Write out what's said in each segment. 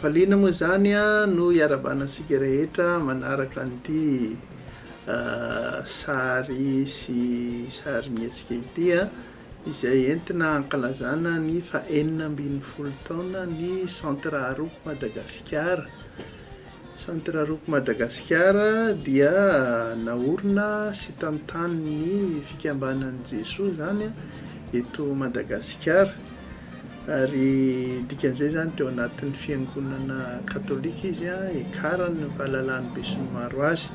faliana moa zany a no iarabanasika rehetra manaraka an'ity sary sy sary mietsika ity a izay entina ankalazana ny fa 420 taona ny Centre Aropo Madagasikara. Centre Aropo Madagasikara dia naorina sy tantanin'ny fikambanan'i Jesoa zany a eto Madagasikara, ary dikan'izay zany teo anatin'ny fiangonana katolika izy a ekarany ny fahalalany be sy ny maro azy.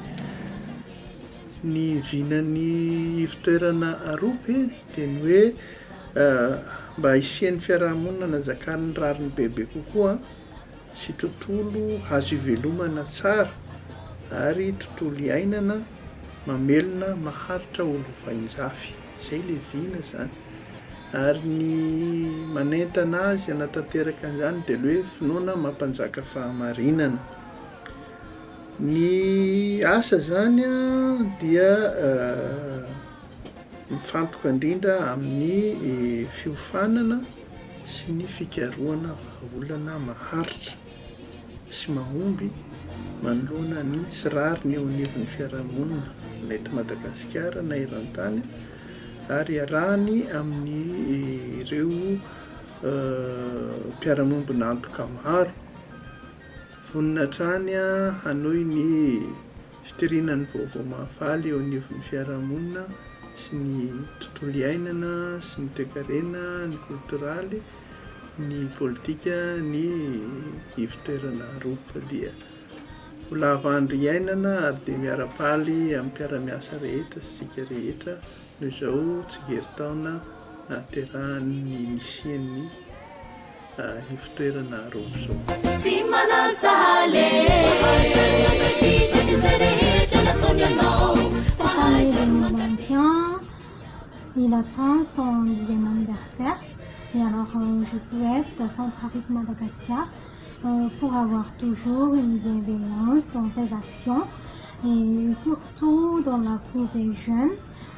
Ny vinany ivitoerana Aropy dia ny hoe mba hisian'ny fiarahamonina nazakan'ny rariny bebe kokoa sy tontolo azo ivelomana tsara ary tontolo iainana mamelona maharitra olo vainjafy, izay le vina zany. Ary ny manentana azy anatanteraka an'izany dia le hoe finoana mampanjaka fahamarinana. Ny asa zany dia mifantoka indrindra amin'ny fiofanana sy ny fikarohana vahaolana maharitra sy mahomby manoloana ny tsirary ny eo anivon'ny fiarahamonina na eto Madagasikara na eran-tany, ary arahany amin'ny ireo mpiara-mombina antoka maro vonina hatrany hanohy ny fitirinan'ny vaovao mahafaly eo anivon'ny fiarahamonina sy ny tontolo iainana sy ny toe-karena, ny kulturaly, ny politika, ny ivitoerana Aropo dia ho lava andro iainana ary dia miara-paly amin'ny mpiara-miasa rehetra sy sika rehetra noho izao tsigeri-taona naterahan'ny nisian'ny ivitoerana Aropo zao. Il atteint son 10e anniversaire et alors je souhaite à Centre Aropo Madagascar pour avoir toujours une bienveillance dans ses actions et surtout dans la cour des jeunes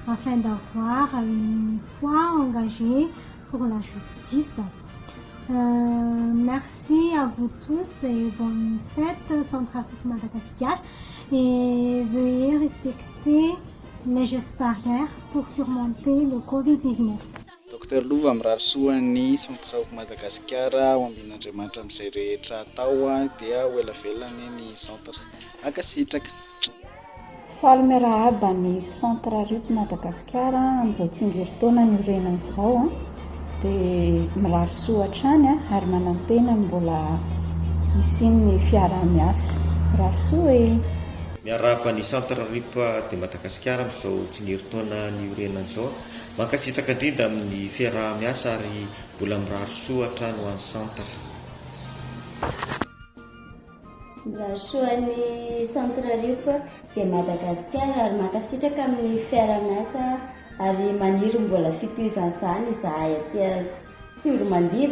afin d'avoir une foi engagée pour la justice. Merci à vous tous et bonne fête Centre Aropo Madagascar, et veuillez respecter les gestes barrières pour surmonter le Covid-19. Dr Lova mirarisoa ny Centre Aropo Madagasikara ao ambin'Andriamanitra amin'izay rehetra atao dia ho ela velany ny centre ankasitraka. Faly miarahaba ny Centre Aropo Madagasikara amin'izao tsingerin-taona niorenana izao dia mirarisoa hatrany ary manampena ny mbola isian'ny fiaraha-miasa. Mirarisoa miarahaba ny Centre Aropo de Madagasikara amin'izao tsingerin-taona niorenana izao, mankasitraka indrindra amin'ny fiaraha-miasa ary mbola mirarisoa hatrany ho an'ny centre. Mirarisoa ny Centre Aropo de Madagasikara ary mankasitraka amin'ny fiaraha-miasa ary maniry mbola fitohizan'izany izahay atya Tsiorimanidy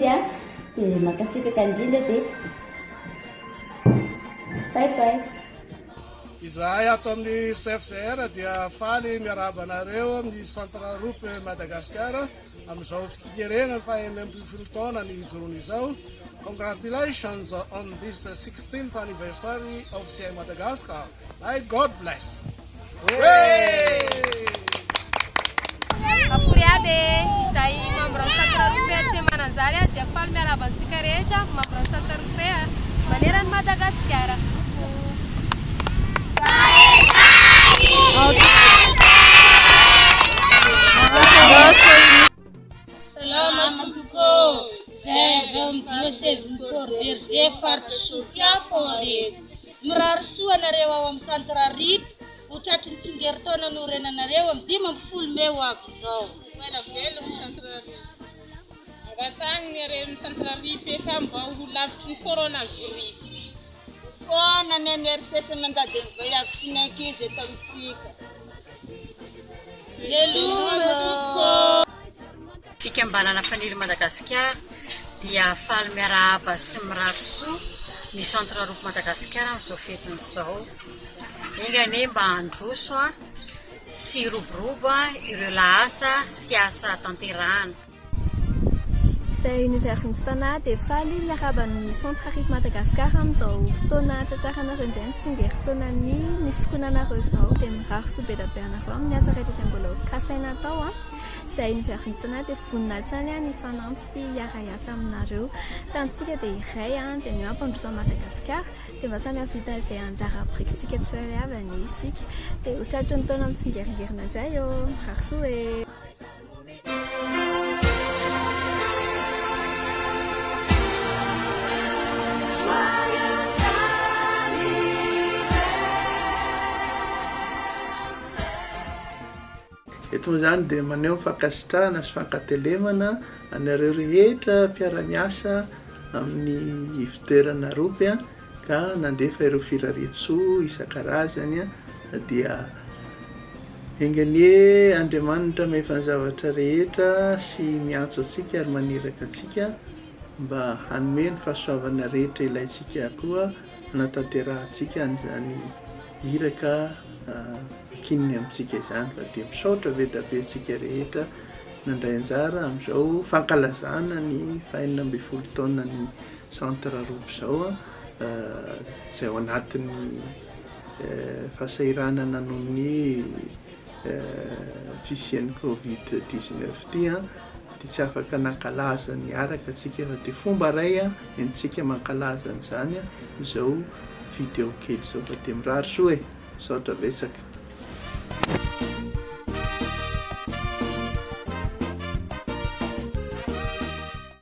dia mankasitraka indrindra dia bye bye. Izahay ato amin'ny CFCR dia faly miarahaba anareo amin'ny Centre Aropo Madagasikara amin'izao fitsingerenany fa 420 taona ny jorony izao. Congratulations on this 16th anniversary of CI Madagascar. May God bless. Apuriabe, izay membre Centre Aropo tsy mananjary dia faly miarahaba antsika rehetra membre Centre Aropo manerana Madagasikara. Selamat tuko. Vamos vocês por ver parte Sofia Fore. Mirarisoa nareo ao amin'ny Centre Aropo, ho tratry ny tsingerin-taona norenanareo amin'ny 50 Meo avy izao. Ela velona ny Centre Aropo. Angatany ny Centre Aropo efa mba ho lavitry ny coronavirus. Foana ny anniversaire mandady mivay avy finankizy eto amintsika. Lelono. Fikambanana Fanily Madagasikara dia faly miarahaba sy mirarisoa ny Centre Aropo Madagasikara amin'izao fetin'izao. Ingany mba handroso sy roborobo ireo lahasa sy asa tanterahana. Izay Université dia faly miaraban'ny Centre Aripe Madagasikara amin'izao fotoana tratraranareo indray ny tsingerin-taonany niforonanareo izao dia mirary soa be anareo amin'ny asa rehetra izay mbola kasaina atao. Izay Université dia vonona hatrany ny fanampy sy hiara-iasa aminareo. Tantsika dia iray dia ny ampandrosoan'i Madagasikara dia mba samy havita izay anjara birikintsika tsirairay avy any isika dia ho tratry ny taona mitsingeringirina indray eo mirary soa e. Eto izany dia maneho fankasitrahana sy fankatelemana anareo rehetra mpiara-miasa amin'ny fitoerana Aripe ka nandefa ireo firarian-tsoa isan-karazany dia enganie Andriamanitra mefa ny zavatra rehetra sy miantso antsika ary maniraka antsika mba hanome ny fahasoavana rehetra ilayntsika koa hanatanterantsika an'izany iraka kininy amintsika izany fa dia misaotra be da be antsika rehetra nandray anjara amin'izao fankalazana ny 40 taona ny Centre Aripe izao izay ao anatin'ny fahasahiranana noho ny fisian'ny Covid-19 dia tsy afaka nankalaza ny araka antsika fa dia fomba ray entsika mankalaza an'izany izao video kely izao fa dia mirary soa e, misaotra betsaka.